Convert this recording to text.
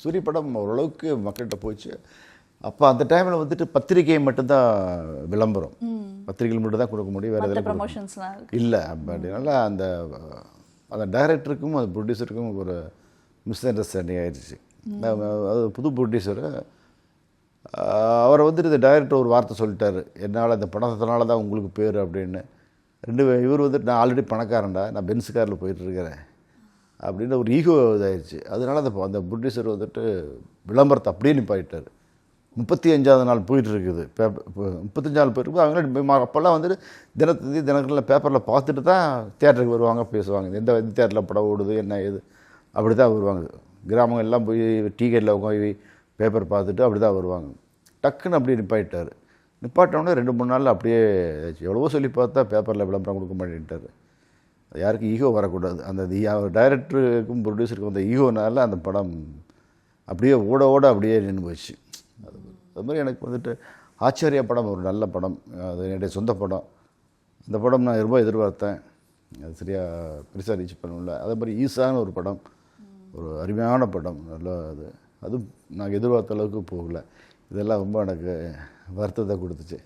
சூரி படம் ஓரளவுக்கு மக்கள்கிட்ட போச்சு. அப்போ அந்த டைமில் வந்துட்டு பத்திரிகை மட்டும்தான் விளம்பரம், பத்திரிகைகள் மட்டும் தான் கொடுக்க முடியும், வேறு எதில் ப்ரமோஷன்ஸ்லாம் இல்லை. அப்படினால அந்த அந்த டைரக்டருக்கும் அந்த ப்ரொடியூசருக்கும் ஒரு மிஸ் அண்டர்ஸ்டாண்டிங் ஆயிடுச்சு. அது புது ப்ரொடியூசரு, அவரை வந்துட்டு இந்த டைரக்டர் ஒரு வார்த்தை சொல்லிட்டாரு, என்னால் இந்த பணத்தினால தான் உங்களுக்கு பேர் அப்படின்னு. இவர் வந்துட்டு நான் ஆல்ரெடி பணக்காரன்டா, நான் பென்ஸ் காரில் போயிட்டுருக்கிறேன் அப்படின்னு ஒரு ஈகோ இதாகிடுச்சு. அதனால அந்த ப்ரொடியூசர் வந்துட்டு விளம்பரத்தை அப்படியே நிப்பாட்டிட்டார். 35வது நாள் போயிட்டுருக்குது, 35 நாள் போயிட்டு அவங்க அப்போல்லாம் வந்துட்டு தினங்களில் பேப்பரில் பார்த்துட்டு தான் தியேட்டருக்கு வருவாங்க, பேசுவாங்க. எந்த தியேட்டரில் படம் ஓடுது என்ன ஏது அப்படி தான் வருவாங்க. கிராமங்கள் எல்லாம் போய் டீ கடையில் உட்காந்து பேப்பர் பார்த்துட்டு அப்படி தான் வருவாங்க. டக்குன்னு அப்படியே நிப்பாட்டிட்டார். நிப்பாட்டோன்னே 2-3 நாளில் அப்படியே எவ்வளவோ சொல்லி பார்த்தா பேப்பரில் விளம்பரம் கொடுக்க மாட்டேன்ட்டார். யாருக்கும் ஈகோ வரக்கூடாது. அந்த டைரக்டருக்கும் ப்ரொடியூசருக்கும் அந்த ஈகோனால அந்த படம் அப்படியே ஓட ஓட அப்படியே நின்று போச்சு. அது மாதிரி எனக்கு வந்துட்டு ஆச்சாரியா படம் ஒரு நல்ல படம், அது என்னுடைய சொந்த படம். அந்த படம் நான் ரொம்ப எதிர்பார்த்தேன், அது சரியாக பெருசாக ரீச் பண்ணல. அதே மாதிரி ஈசான்னு ஒரு படம், ஒரு அருமையான படம், நல்லா அதுவும் நாங்கள் எதிர்பார்த்த அளவுக்கு போகல. இதெல்லாம் ரொம்ப எனக்கு வருத்தத்தை கொடுத்துச்சு.